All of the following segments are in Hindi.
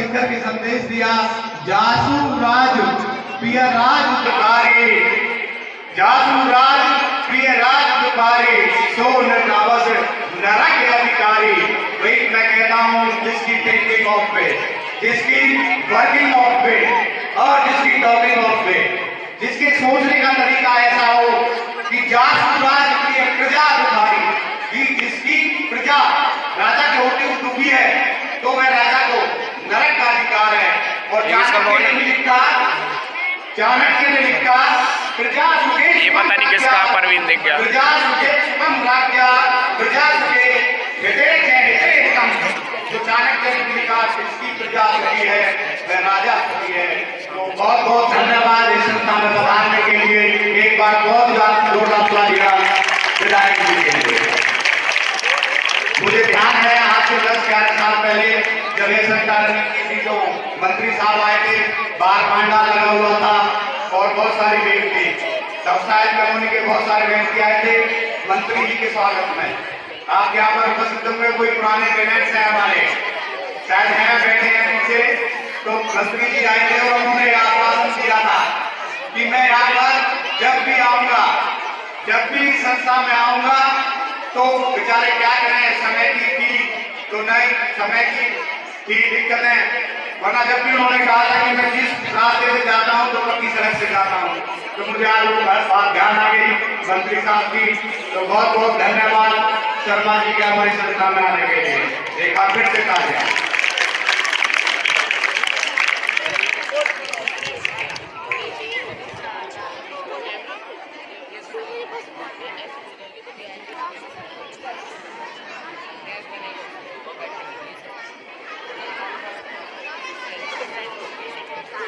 लिख करके संदेश दिया, जासू राज प्रिय राज दुखारे, जासू राज प्रिय राज दुखारे, सो न नावस नरक के अधिकारी। वही मैं कहता हूँ, जिसकी टेकिंग ऑफ पे, जिसकी वर्किंग ऑफ पे और जिसकी टॉकिंग ऑफ पे, जिसके सोचने का तरीका ऐसा हो कि जासू राज प्रिय प्रजा दुखारी, कि जिसकी प्रजा राजा के होते हुए दुखी है तो वह राजा को नरक का अधिकार है। और चाणक्य ने लिखा, चाणक्य ने लिखा, प्रजा सुखे, ये पता नहीं किसका परवीन दिख गया, प्रजा सुखे सुखम राज्य, प्रजा सुखे हृदय हितम। जो चाणक्य ने लिखा, जिसकी प्रजा सुखी है वह राजा सुखी है। तो बहुत बहुत धन्यवाद इस संस्था में पधारने के लिए। एक बार बहुत जोरदार ताली विधायक जी के लिए। मुझे ध्यान है आज से 10-11 साल पहले जब ये सरकार की जो मंत्री साहब आए थे, बाहर पांडा लगा हुआ था और बहुत सारी भीड़ थी। व्यवसाय कम्युनिटी के बहुत सारे व्यक्ति आए थे मंत्री जी के स्वागत में। आप यहाँ पर उपस्थित होंगे, कोई पुराने पेरेंट्स हैं हमारे, शायद हैं, बैठे हैं पीछे। तो मंत्री जी आए थे और उन्होंने आश्वासन दिया था कि मैं यहाँ पर जब भी आऊंगा, जब भी संस्था में आऊंगा तो बेचारे क्या करें, समय की थी तो नहीं, समय की थी दिक्कतें, वरना जब भी उन्होंने कहा था कि मैं जिस रास्ते से जाता हूँ तो पक्की सड़क से जाता हूँ। तो मुझे आज बात ध्यान आ गई मंत्री साहब की। तो बहुत बहुत धन्यवाद शर्मा जी के हमारी संस्था में आने के लिए। एक बार फिर से तालियां।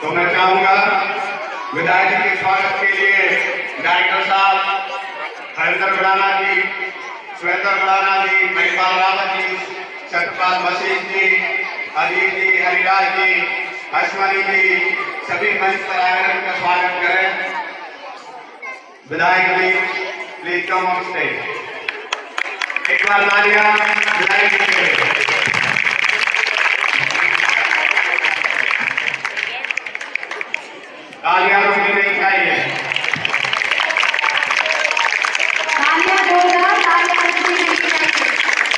तो मैं चाहूंगा विधायक जी के स्वागत के लिए डायरेक्टर साहब हरिंदर बड़ाना जी, सुरेंद्र बड़ाना जी, महिपाल रावत जी, सत्यपाल मसीह जी, अजीत जी, हरिराज जी, हर्षमणि जी, सभी मंच पर आकर उनका स्वागत करें। विधायक जी प्लीज कम ऑन स्टेज। एक बार तालियां विधायक जी के लिए। तालियां रुकनी नहीं चाहिए। तालियां जोरदार, तालियां रुकनी नहीं चाहिए।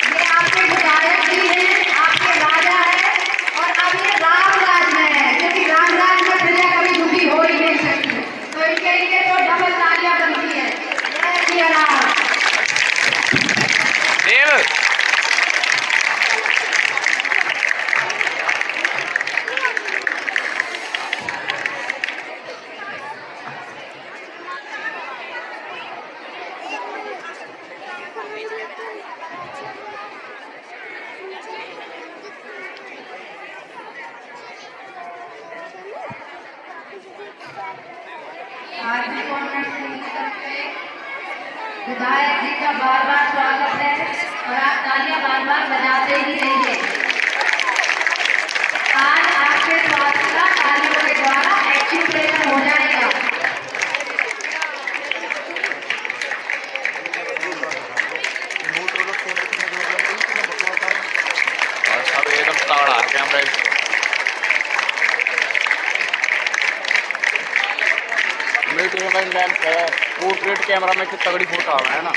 ये आपके विधायक जी हैं, आपके राजा हैं और अब ये राम राज में है, क्योंकि राम राज में प्रजा कभी दुखी हो ही नहीं सकती। तो इनके लिए तो डबल तालियां बनती है। जय श्री राम। आज भी कॉन्फ्रेंस की तरफ से विधायक जी का बार बार स्वागत है और आप तालियां बार बार बजाते ही रहिए। आज आपके स्वागत का तालियों के द्वारा एक्टिवेशन हो जाएगा। अब एकदम तगड़ा कैमरा लैंप है, पोर्ट्रेट कैमरा में कितनी तगड़ी फोटो आ रहा है ना।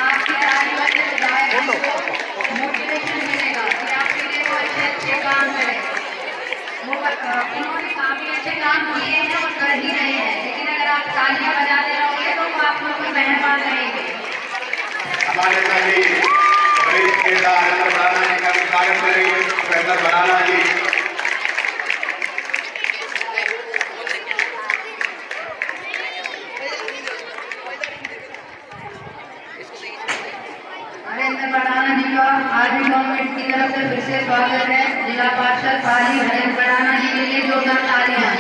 आपकी तालियों से विधायक जी को मोटिवेशन मिलेगा कि आपके लिए वो अच्छे काम करें। वो उन्होंने काफी अच्छे काम किए हैं और कर ही रहे हैं, लेकिन अगर आप तालियां बजाते रहोगे तो वो आप लोग को मेहरबान रहेंगे। हमारे सभी वरिष्ठ नेता हरिंदर बड़ाना जी का भी स्वागत करेंगे। सुरेंद्र बड़ाना जी, हरिंदर बड़ाना जी का आर्मी गवर्नमेंट की तरफ से फिर से स्वागत है। जिला पार्षद पाली हरिंदर बड़ाना जी के लिए जोरदार तालियां।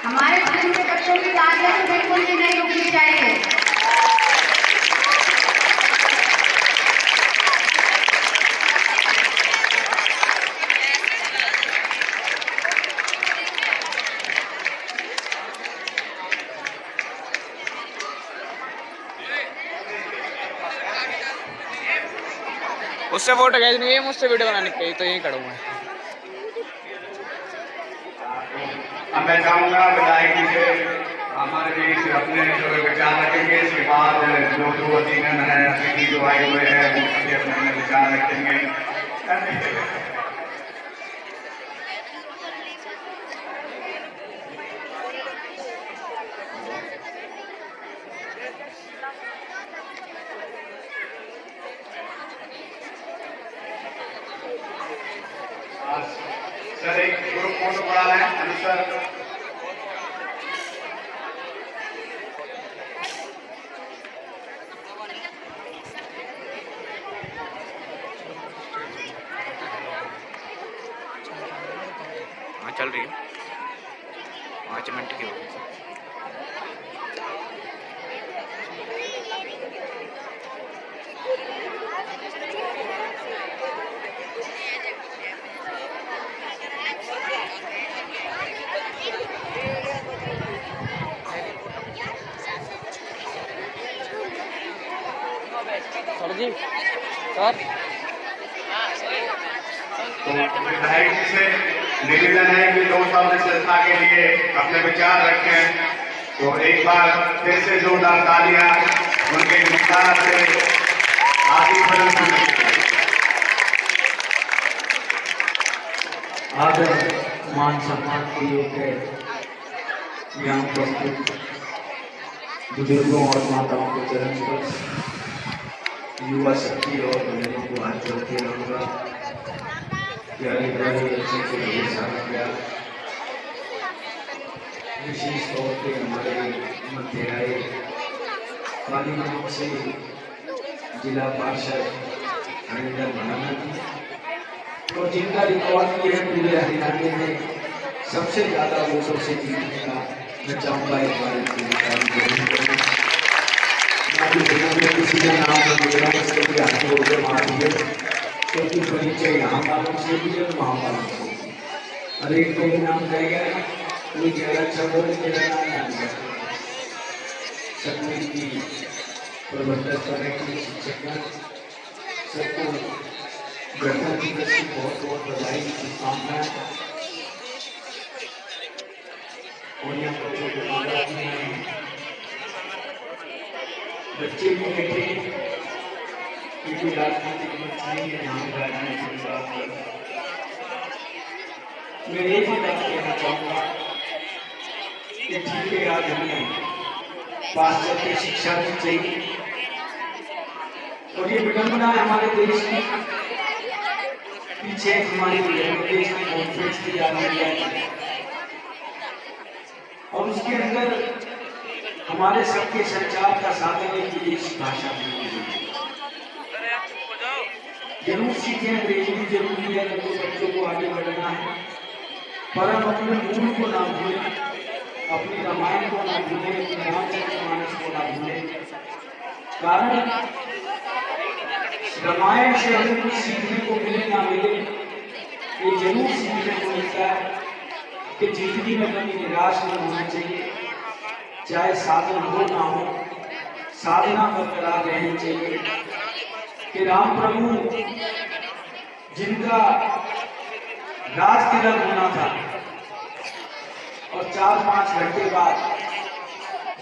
हमारे स्कूल के बच्चों की तालियां तो बिल्कुल भी नहीं रुकनी चाहिए। उससे फोटो खींचनी है, मुझसे वीडियो बनाने की, तो यहीं करूँगा। अब मैं चाहूंगा विधायक जी से हमारे बीच अपने जो विचार रखेंगे। इसके बाद जो दो अतिथि है, अतिथि जो आए हुए हैं, वो सभी अपने अपने विचार रखेंगे। सर एक ग्रुप फोटो पड़ा है अनुज सर। हाँ चल रही है, 5 मिनट की होगी। सर जी, सर तो विधायक जी से निवेदन है कि 2 शब्द संस्था के लिए अपने विचार रखें। तो एक बार फिर से जोरदार तालियां उनके विचार से आशीर्वाद। आदर मान सम्मान के योग्य यहाँ उपस्थित बुजुर्गों और माताओं के चरण स्पर्श, युवा शक्ति और बहनों को हाथ जोड़ते रहूँगा। प्यारे प्यारे बच्चों को ढेर सारा प्यार, विशेष तौर पे हमारे मध्य आए पालीगंज से जिला पार्षद हरिंदर मनाना जी, और जिनका रिकॉर्ड ये है पूरे हरियाणा में सबसे ज़्यादा वोटों से जीतने का, मैं चाहूँगा एक बार इनकी रिकॉर्ड जरूर करूँ। किसी का नाम नहीं ले रहा, उसके लिए हाथ जोड़ के मार दिए, क्योंकि परिचय यहाँ वालों से भी और वहाँ वालों से भी। अरे एक कोई नाम रह गया, कोई चेहरा अच्छा बोले, मेरा नाम याद है सतवीर की प्रबंधक कमेटी शिक्षक सबको गणतंत्र दिवस की बहुत बहुत बधाई, शुभकामनाएं। और यहाँ बच्चों को बच्चे भी बैठे, क्योंकि राजनीतिक मंच नहीं है, यहाँ राजनीति की बात है। मैं एक ही बात कहना चाहूँगा कि ठीक है, आज हमें पाश्चात्य शिक्षा भी चाहिए, और ये विडंबना है हमारे देश की। पीछे हमारे देश में कॉन्फ्रेंस की जा रही है, और उसके अंदर हमारे सबके संचार का साधन एक विदेशी भाषा में जरूर सीखें, अंग्रेजी भी जरूरी है, तो बच्चों को आगे बढ़ना है, पर हम अपने मूल को ना भूलें, अपनी रामायण को ना भूलें, अपने रामचरितमानस को ना भूलें। कारण रामायण से हमें कुछ सीखने को मिले ना मिले, ये जरूर सीखने को मिलता है कि जिंदगी में कभी निराश नहीं होना चाहिए, चाहे साधन हो ना हो, साधना बरकरार रहनी चाहिए। कि राम प्रभु जिनका राज तिलक होना था, और 4-5 घंटे बाद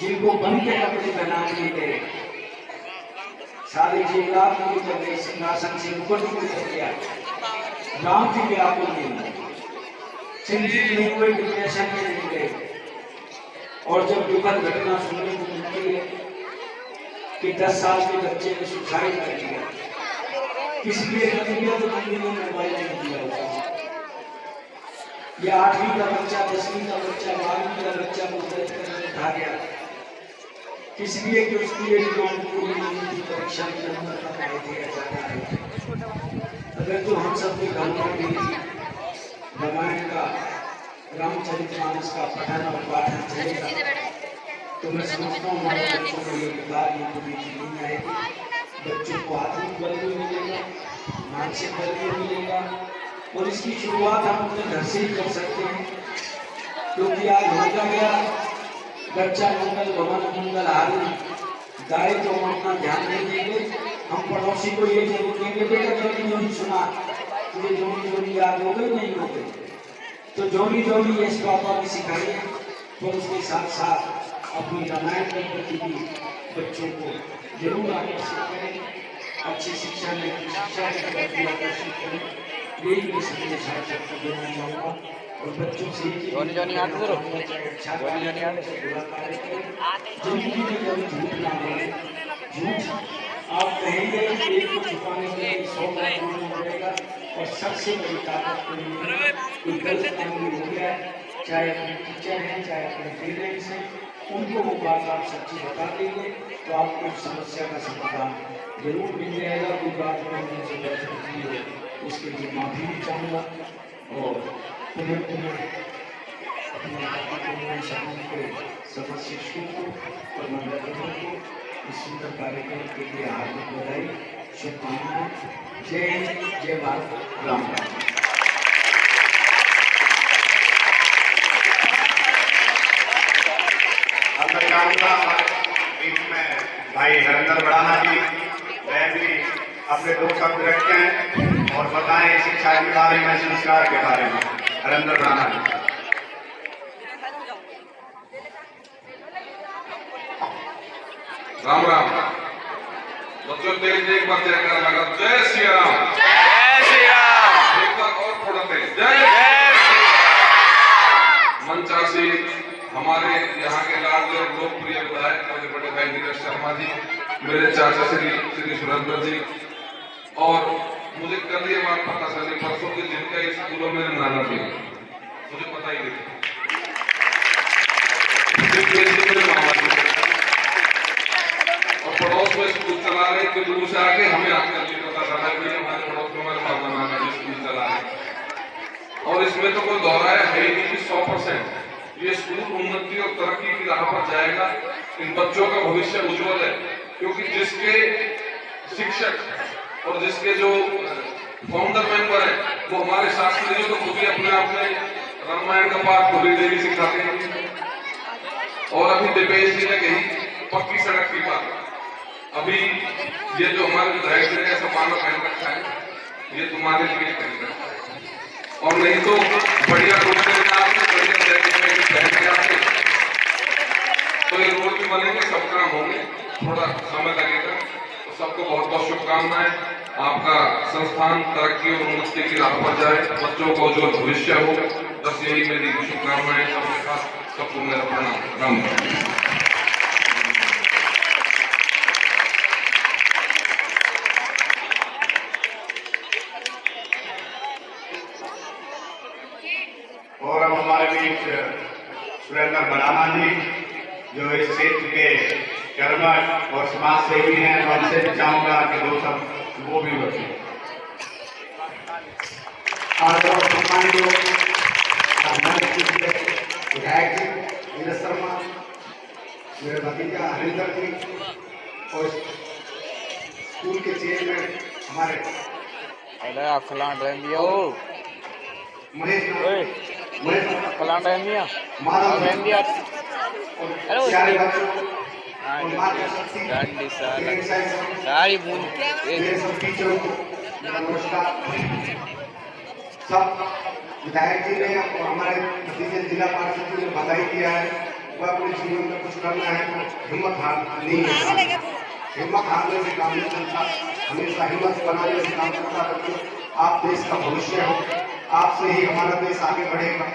जिनको बन के कपड़े पहना दिए गए, सारे जीवरात को जब गए सिंहासन से ऊपर उतर गया, राम जी व्याकुल नहीं, चिंतित नहीं हुए, डिप्रेशन में नहीं गए। और जब दुखद घटना सुनने को मिलती है कि 10 साल के बच्चे ने सुसाइड कर दिया, किसी लिए कर दिया तो किसी ने मोबाइल नहीं दिया उसको, या 8वीं का बच्चा, 10वीं का बच्चा, 12वीं का बच्चा मुद्दत करने उठा गया, किसी लिए कि उसकी ये डिमांड पूरी नहीं थी, परीक्षा के नंबर का पाए दिया जाता है। अगर तो हम सब की गलती भी रामायण का, रामचरितमानस का पठन और पाठन चलेगा, तो मैं समझता हूँ हमारे बच्चों को ये विकार ये तो नहीं आएगी, बच्चों को आत्मिक बल भी मिलेगा, मानसिक बल भी मिलेगा, और इसकी शुरुआत हम अपने घर से ही कर सकते हैं। क्योंकि आज होता गया, बच्चा मंगल भवन मंगल हारी, गाय तो हम अपना ध्यान नहीं देंगे, हम पड़ोसी को ये जरूर कहेंगे बेटा जोड़ी जोड़ी सुना, तुझे जोड़ी जोड़ी याद हो गई नहीं हो गई, तो जोड़ी जोड़ी ये पापा भी सिखाइए, तो उसके साथ साथ अपनी रामायण के प्रति भी बच्चों को जरूर आकर्षित करें, अच्छी शिक्षा में शिक्षा की तरफ भी आकर्षित करें, यही मैं संदेश आप सबको देना चाहूँगा। और बच्चों से जोनी जोनी आते जरूर। अच्छा जोनी जोनी आते। जिंदगी में कभी झूठ ना बोले, झूठ आप कहेंगे कि एक को छुपाने के लिए 100 बार बोलना पड़ेगा, और सबसे बड़ी ताकत तो ये है कि गलत काम भी हो गया है, चाहे अपने टीचर हैं चाहे अपने पेरेंट्स हैं, उनको वो बात आप सच्ची बता देंगे तो आपको उस समस्या का समाधान जरूर मिल जाएगा। कोई बात नहीं से गलती की हो उसके लिए माफी भी चाहूँगा, और पुनः अपने सफल शिक्षकों को और मंडलों को इस सुंदर कार्यक्रम के लिए हार्दिक बधाई, शुभकामनाएं। जय हिंद, जय भारत, राम राम। अब मैं चाहूँगा बीच में भाई नरेंद्र बड़ाना जी वह भी अपने 2 शब्द रखें और बताएं शिक्षा के बारे में, संस्कार के बारे में। नरेंद्र बड़ाना जी। राम राम बच्चों, तेज एक बार जय कर लगा, जय श्री राम। जय श्री राम। एक बार और थोड़ा तेज, जय श्री राम। मंचासी हमारे यहाँ के लाडले और लोकप्रिय विधायक मेरे बड़े भाई नीरज शर्मा जी, मेरे चाचा श्री सुरेंद्र जी, और मुझे कल ये बात पता चली परसों के जिनका स्कूलों में नाना जी, मुझे पता ही नहीं। और पड़ोस में स्कूल चला रहे तो दूर से आके हमें आजकल ये पता चला कि हमारे पड़ोस में हमारे पापा नाना जी स्कूल चला रहे। और इसमें तो कोई दोहराया है ही नहीं कि 100% ये स्कूल उन्नति और तरक्की की राह पर जाएगा। इन बच्चों का भविष्य उज्जवल है, क्योंकि जिसके शिक्षक और जिसके जो फाउंडर मेंबर है वो हमारे शास्त्री जी, तो खुद ही अपने आप में रामायण का पाठ खुली देवी सिखाते हैं। और अभी दिपेश जी ने कही पक्की सड़क की बात, अभी ये जो हमारे विधायक जी ने ऐसा माला पहन रखा है, ये तुम्हारे लिए पहन रखा है, और नहीं तो बढ़िया कुर्ते बढ़िया जैकेट पहन के आते तो ये रोड भी बनेंगे, सब काम होंगे, थोड़ा समय लगेगा। तो सबको बहुत बहुत शुभकामनाएं, आपका संस्थान तरक्की और उन्नति की राह पर जाए, बच्चों को जो भविष्य हो, बस यही मेरी शुभकामनाएं। सबके साथ सबको मेरा प्रणाम। राम और अब हमारे बीच सुरेंद्र बड़ाना जी जो इस क्षेत्र के कर्मठ और समाज सेवी हैं, तो उनसे भी चाहूंगा कि 2 शब्द वो भी बचे। आज और सम्मानित विधायक जी नीरज शर्मा, मेरे भतीजा हरिंदर जी, और स्कूल के चेयरमैन हमारे अरे फलान रहमिया ओ महेश ओए फलान रहमिया माधव रहमिया और प्यारे बच्चों और माता शक्ति डंडी साला पेरेंट्स हैं सब, सारी बूंद मेरे सब टीचरों को मेरा नमस्कार। सब विधायक जी ने और हमारे भतीजे जिला पार्षद जी ने बधाई दिया है, वह अपने जीवन में कुछ करना है तो हिम्मत हार नहीं है, हिम्मत हारने से काम नहीं चलता, हमेशा हिम्मत बनाने से काम करता। बच्चों, आप देश का भविष्य हो, आपसे ही हमारा देश आगे बढ़ेगा।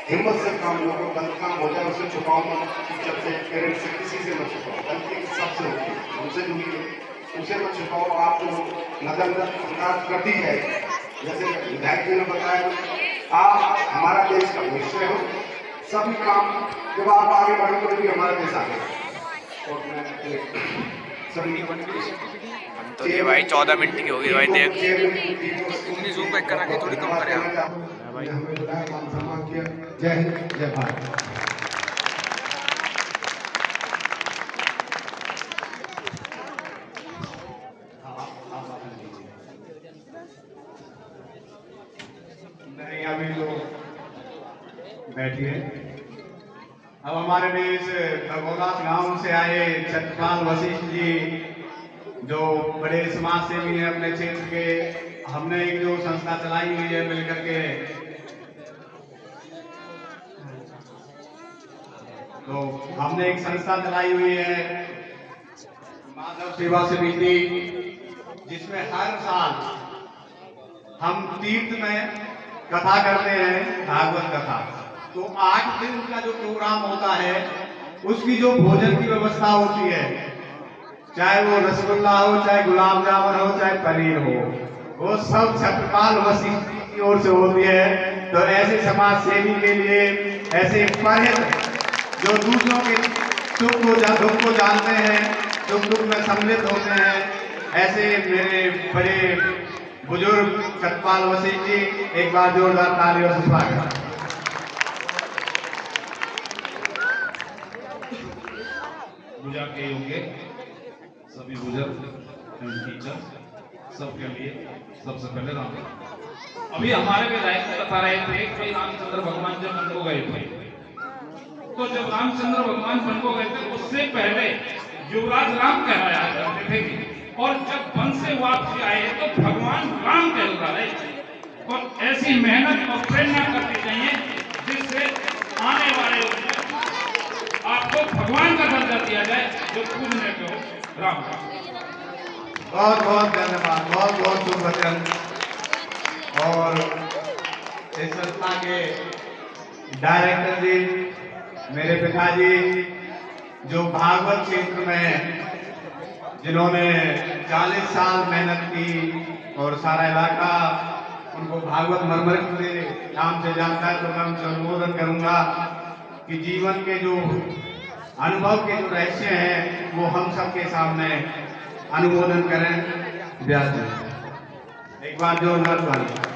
हिम्मत से काम लो, गलत काम हो जाए उसे छुपाओ मत, टीचर से पेरेंट्स से किसी से मत छुपाओ, गलती सबसे होती है, उनसे जुड़ी है, उसे मत छुपाओ। आप जो नजरअंदाज करती है, जैसे विधायक जी ने बताया, आप हमारा देश का भविष्य हो, सभी काम जब आप आगे बढ़ोगे भी हमारा देश आगे। और मैं सभी तो ये भाई 14 मिनट की होगी भाई, देख इतनी जूम बैक करा के थोड़ी कम करे भाई, हमें बुलाया, मान सम्मान किया। जय हिंद, जय भारत। नहीं अभी तो बैठिए। अब हमारे बीच भगोदास गांव से आए छत्रपाल वशिष्ठ जी जो बड़े समाज सेवी हैं अपने क्षेत्र के, हमने एक जो संस्था चलाई हुई है मिलकर के, तो हमने एक संस्था चलाई हुई है माधव सेवा समिति, जिसमें हर साल हम तीर्थ में कथा करते हैं, भागवत कथा। तो 8 दिन का जो प्रोग्राम होता है उसकी जो भोजन की व्यवस्था होती है, चाहे वो रसगुल्ला हो, चाहे गुलाब जामुन हो, चाहे पनीर हो, वो सब छत्रपाल वशिष्ठ की ओर से होती है। तो ऐसे समाज सेवी के लिए, ऐसे परिहित जो दूसरों के दुख को जानते हैं, दुख में सम्मिलित होते हैं, ऐसे मेरे बड़े बुजुर्ग छत्रपाल वशिष्ठ जी, एक बार जोरदार तालियों से स्वागत। पूजा के योग्य सभी बुजुर्ग एवं टीचर सबके लिए सबसे पहले राम राम। अभी हमारे विधायक बता रहे थे कि रामचंद्र भगवान जब वन को गए थे, तो जब रामचंद्र भगवान वन को गए थे उससे पहले युवराज राम कहलाया करते थे, और जब वन से वापसी आए तो भगवान राम कहला रहे। और ऐसी मेहनत और प्रेरणा करनी चाहिए जिससे आने वाले आपको भगवान का दर्जा दिया जाए, जो पूजने को राम राम। बहुत बहुत धन्यवाद, बहुत बहुत शुभ वचन। और इस संस्था के डायरेक्टर जी, मेरे पिताजी, जो भागवत क्षेत्र में जिन्होंने 40 साल मेहनत की और सारा इलाका उनको भागवत मरमर के नाम से जानता है, तो मैं उनसे अनुमोदन करूंगा कि जीवन के जो अनुभव के जो रहस्य हैं वो हम सबके सामने अनुमोदन करें। व्यास जी, एक बार जोरदार ताली।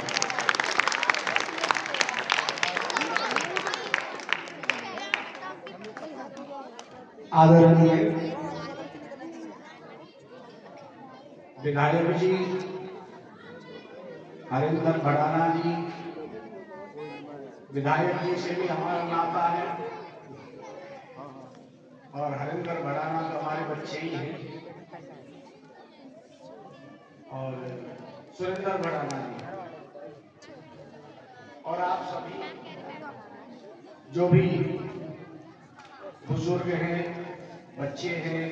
आदरणीय विधायक जी हरिंदर भड़ाना जी, विधायक जी से भी हमारा नाता है, और हरिंदर भड़ाना तो हमारे बच्चे ही हैं, और सुरेंद्र भड़ाना जी, और आप सभी जो भी बुजुर्ग हैं, बच्चे हैं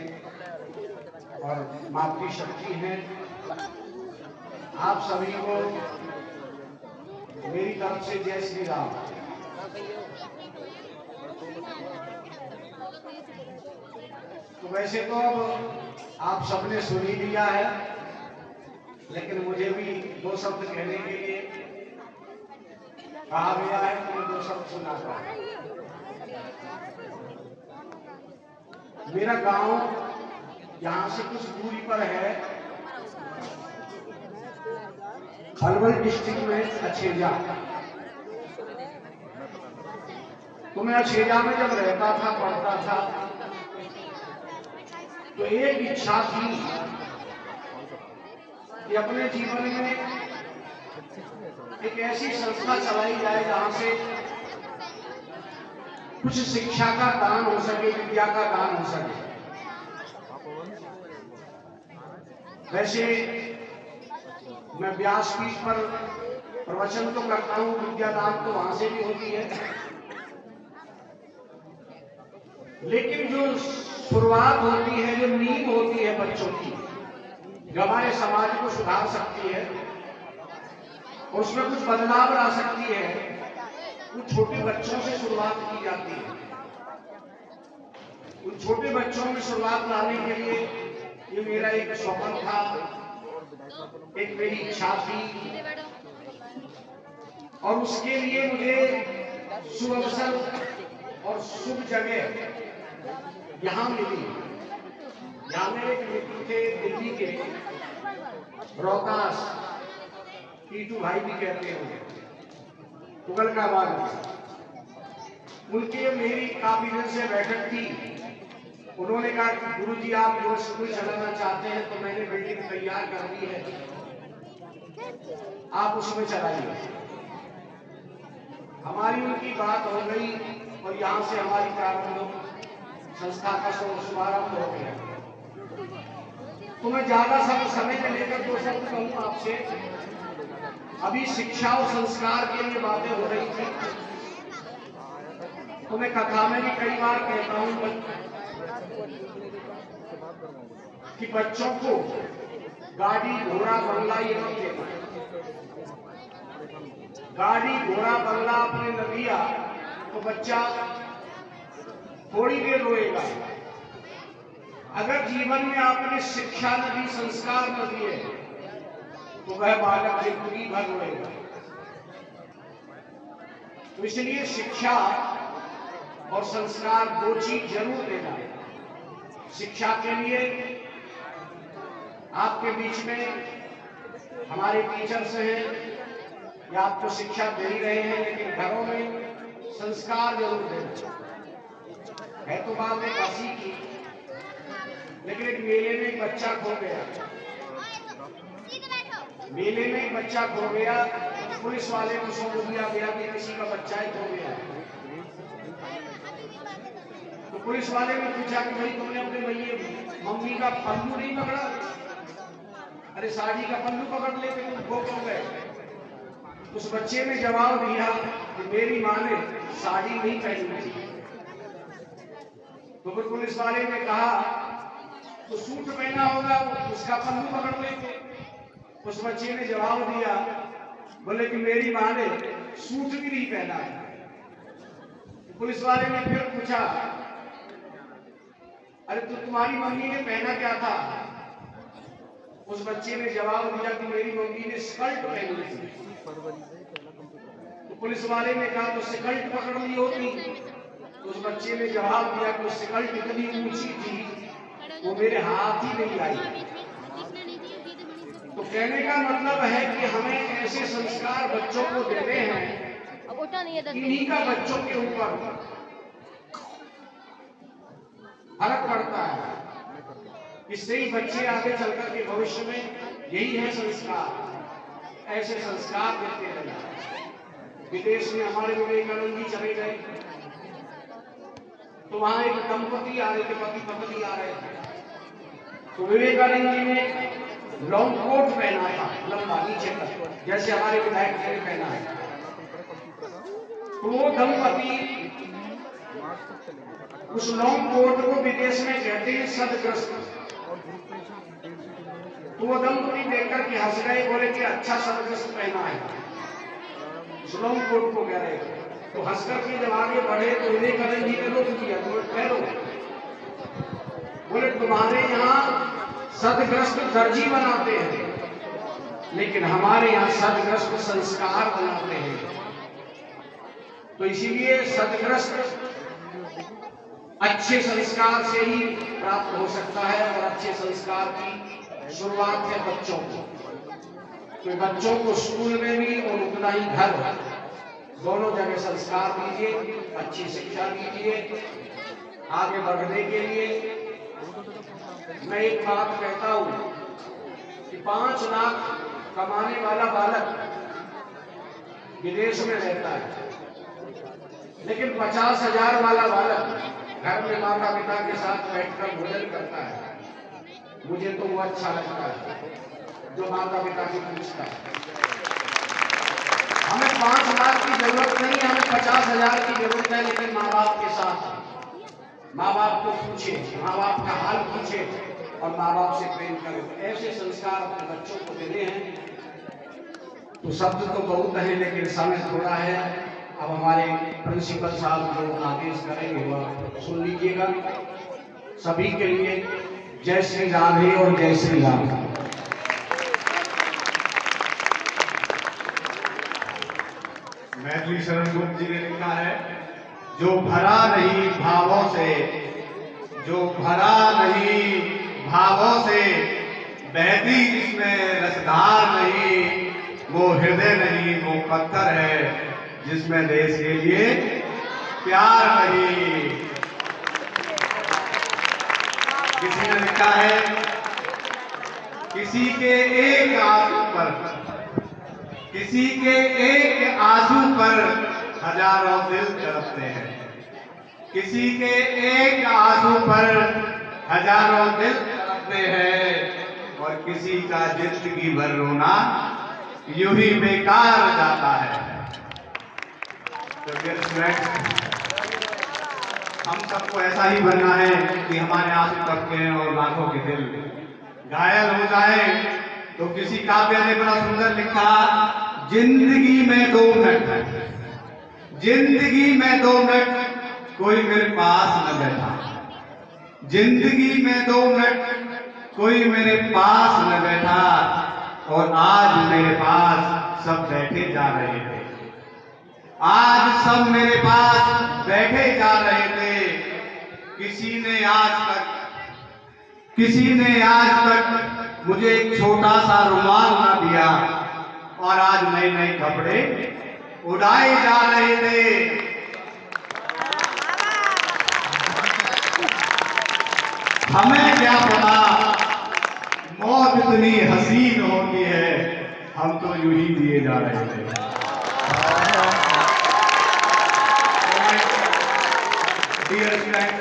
और मातृशक्ति हैं, आप सभी को मेरी तरफ से जय श्री राम। तो वैसे तो अब आप सबने सुन ही लिया है, लेकिन मुझे भी 2 शब्द कहने के लिए कहा गया है, तो मैं 2 शब्द सुनाता हूं। मेरा गांव यहाँ से कुछ दूरी पर है, अलवर डिस्ट्रिक्ट में अछेजा। तो मैं अछेजा में जब रहता था, पढ़ता था, तो एक इच्छा थी कि अपने जीवन में एक ऐसी संस्था चलाई जाए जहां से कुछ शिक्षा का दान हो सके, विद्या का दान हो सके। वैसे मैं व्यासपीठ पर प्रवचन तो करता हूं, विद्यादान तो वहां से भी होती है, लेकिन जो शुरुआत होती है, जो नींव होती है बच्चों की, जो हमारे समाज को सुधार सकती है और उसमें कुछ बदलाव ला सकती है, उन छोटे बच्चों से शुरुआत की जाती है। उन छोटे बच्चों में शुरुआत लाने के लिए ये मेरा एक स्वप्न था, एक मेरी इच्छा थी, और उसके लिए मुझे शुभ अवसर और शुभ जगह यहाँ मिली। यहाँ मेरे एक मित्र थे दिल्ली के, रोहतास, टीटू भाई भी कहते हैं, तुगलकाबाद में। उनके मेरी काफी दिन से बैठक थी। उन्होंने कहा गुरुजी आप जो स्कूल चलाना चाहते हैं, तो मैंने बिल्डिंग तैयार कर दी है, आप उसमें चलाइए। हमारी उनकी बात हो गई और यहाँ से हमारी प्रारंभ संस्था का शुभारंभ हो गया। तो मैं ज्यादा समय में लेकर दो शब्द कहूँ आपसे। अभी शिक्षा और संस्कार के लिए बातें हो रही थी, तो मैं कथा में भी कई बार कहता हूं कि बच्चों को गाड़ी घोड़ा बंगला ये मत देना। गाड़ी घोड़ा बंगला आपने न दिया तो बच्चा थोड़ी देर रोएगा। अगर जीवन में आपने शिक्षा न दी, संस्कार न दिए, तो वह बालक जिंदगी भर रोएगा। तो इसलिए शिक्षा और संस्कार दो चीज जरूर देना है। शिक्षा के लिए आपके बीच में हमारे टीचर्स हैं या आपको शिक्षा दे ही रहे हैं, लेकिन घरों में संस्कार जरूर देना है। तो बात एक हंसी की, लेकिन एक मेले में एक बच्चा खो गया। मेले में एक बच्चा खो गया, पुलिस वाले को सौंप दिया गया कि किसी का बच्चा ही खो गया। तो पुलिस वाले ने पूछा कि भाई तुमने अपने मम्मी का पल्लू नहीं पकड़ा? अरे साड़ी का पल्लू पकड़ लेते, तुम खो क्यों गए? उस बच्चे ने जवाब दिया कि मेरी माँ ने साड़ी नहीं पहनी थी। तो फिर पुलिस वाले ने कहा तो सूट पहना होगा, उसका पल्लू पकड़ लेते। उस बच्चे ने जवाब दिया, बोले कि मेरी माँ ने सूट भी नहीं पहना है। तो पुलिस वाले ने फिर पूछा, अरे तो तुम्हारी मम्मी ने पहना क्या था? उस बच्चे ने जवाब दिया कि मेरी मम्मी ने स्कर्ट पहनी थी। तो पुलिस वाले ने कहा तो स्कर्ट पकड़ ली होती। तो उस बच्चे ने जवाब दिया कि स्कर्ट इतनी ऊंची थी वो मेरे हाथ ही नहीं आई। तो कहने का मतलब है कि हमें ऐसे संस्कार बच्चों को देते हैं, इन्हीं का बच्चों के ऊपर फर्क पड़ता है। इससे ही बच्चे आगे चलकर के भविष्य में यही है संस्कार, ऐसे संस्कार देते रहना। विदेश में हमारे विवेकानंद जी चले गए तो वहां एक दंपति आ रहे थे, पति पत्नी आ रहे थे। तो विवेकानंद जी ने लॉन्ग कोट पहना था, लंबा नीचे तक, जैसे हमारे विधायक जी ने पहना है। तो वो दंपति उस लॉन्ग कोट को विदेश में कहते हैं सदग्रस्त। तो वो दंपति देखकर के हंस गए, बोले कि अच्छा सदग्रस्त पहना है, उस लॉन्ग कोट को कह रहे थे। तो हंसकर के जब आगे बढ़े तो विवेकानंद जी ने रोक दिया, तो ठहरो, बोले तुम्हारे यहाँ सदग्रस्त दर्जी बनाते हैं, लेकिन हमारे यहाँ सदग्रस्त संस्कार बनाते हैं। तो इसीलिए सदग्रस्त अच्छे संस्कार से ही प्राप्त हो सकता है, और अच्छे संस्कार की शुरुआत है बच्चों को। तो बच्चों को स्कूल में भी और उतना ही घर, दोनों जगह संस्कार दीजिए, अच्छी शिक्षा दीजिए। आगे बढ़ने के लिए मैं एक बात कहता हूं कि 5 लाख कमाने वाला बालक विदेश में रहता है, लेकिन 50,000 वाला बालक घर में माता पिता के साथ बैठकर भोजन करता है। मुझे तो वो अच्छा लगता है जो माता पिता की पूछता है। हमें 5 लाख की जरूरत नहीं है, हमें 50,000 की जरूरत है, लेकिन माँ बाप के साथ माँ बाप को पूछे, माँ बाप का हाल पूछे और माँ बाप से प्रेम करें। ऐसे संस्कार अपने बच्चों को देने हैं। तो शब्द तो बहुत है, लेकिन समय थोड़ा है। अब हमारे प्रिंसिपल साहब जो आदेश करेंगे वह सुन लीजिएगा। सभी के लिए जय श्री राधे और जय श्री राम। मैथिली शरण गुप्त जी ने लिखा है, जो भरा नहीं भावों से, जो भरा नहीं भावों से, बहती जिसमें रसधार नहीं, वो हृदय नहीं, वो पत्थर है जिसमें देश के लिए प्यार नहीं। किसी ने लिखा है, किसी के एक आंसू पर, किसी के एक आंसू पर हजारों दिल तड़पते हैं। किसी के एक आंसू पर हजारों दिल तड़पते हैं। और किसी का जिंदगी भर रोना यूं ही बेकार जाता है। तो डियर स्टूडेंट्स, हम सबको ऐसा ही बनना है कि हमारे आंसू टपके और लाखों के दिल घायल हो जाए। तो किसी काव्य ने बड़ा सुंदर लिखा, जिंदगी में 2 मिनट, जिंदगी में 2 मिनट कोई मेरे पास न बैठा, जिंदगी में 2 मिनट कोई मेरे पास न बैठा, और आज मेरे पास सब बैठे जा रहे थे, आज सब मेरे पास बैठे जा रहे थे। किसी ने आज तक मुझे एक छोटा सा रुमाल ना दिया, और आज नए नए कपड़े उड़ाए जा रहे थे। हमें क्या पता मौत इतनी हसीन होती है, हम तो यूं ही दिए जा रहे थे। डियर स्टूडेंट,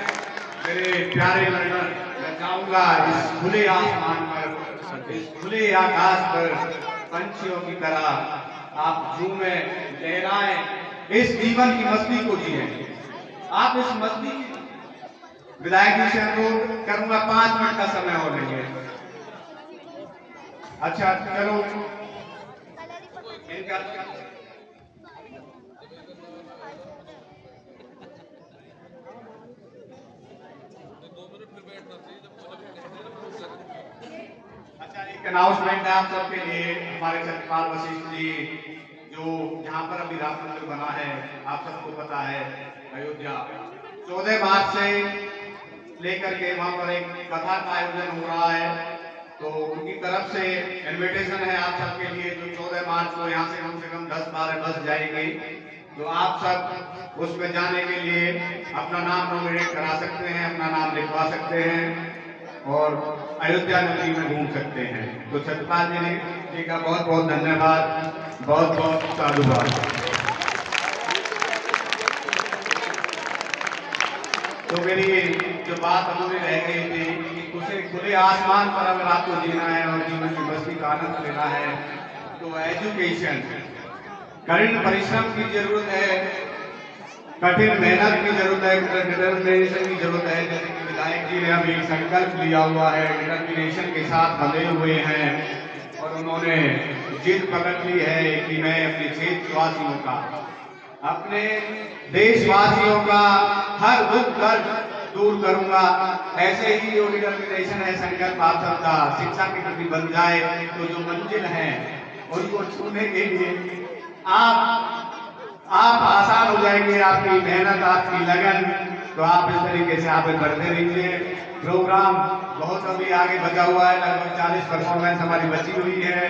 मेरे प्यारे लर्नर, मैं चाहूंगा इस खुले आसमान पर, इस खुले आकाश पर पंछियों की तरह आप झूमें, लहराएं, इस जीवन की मस्ती को जिए। आप इस मस्ती, विधायक जी से अनुरोध करूंगा 5 मिनट का समय और लेंगे। अच्छा चलो, इनका अच्छा, एक अनाउंसमेंट है आप सबके लिए। हमारे सत्यपाल वशिष्ठ जी, जो यहाँ पर अभी राम मंदिर बना है, आप सबको पता है, अयोध्या 14 मार्च से लेकर के वहाँ पर एक कथा का आयोजन हो रहा है। तो उनकी तरफ से इनविटेशन है आप सबके लिए, जो 14 मार्च को यहाँ से कम 10-12 बस जाएंगे। तो आप सब उसमें जाने के लिए अपना नाम नॉमिनेट करा सकते हैं, अपना नाम लिखवा सकते हैं और अयोध्या नगरी में घूम सकते हैं। तो सत्यपाल जी का बहुत बहुत धन्यवाद, बहुत बहुत साधुवाद। तो मेरी जो बात अधूरी रह गई थी कि खुले आसमान पर अगर आपको जीना है और जीवन की मस्ती का आनंद लेना है, तो एजुकेशन, कठिन परिश्रम की जरूरत है, कठिन मेहनत की जरूरत है, डिटर्मिनेशन की जरूरत है। जैसे कि विधायक जी ने अभी संकल्प लिया हुआ है, डिटर्मिनेशन के साथ बंधे हुए हैं और उन्होंने जिद पकड़ ली है कि मैं अपने क्षेत्रवासियों का, अपने देशवासियों का हर दुख दर्द दूर करूंगा। ऐसे ही जो डिटर्मिनेशन है, संकल्प आप सबका शिक्षा के प्रति बन जाए, तो जो मंजिल है उनको छूने के लिए आप आसान हो जाएंगे, आपकी मेहनत, आपकी लगन। तो आप इस तरीके से आगे बढ़ते रहिए। प्रोग्राम बहुत अभी आगे बचा हुआ है, लगभग 40 परफॉर्मेंस हमारी बची हुई है।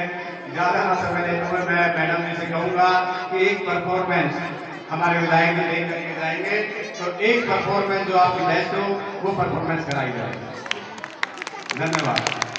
ज़्यादा ना समय लेते हुए मैं मैडम जी से कहूँगा कि एक परफॉर्मेंस हमारे विधायक जी लेकर के जाएंगे, तो एक परफॉर्मेंस जो आपकी बेस्ट हो वो परफॉर्मेंस कराई जाएगी। धन्यवाद।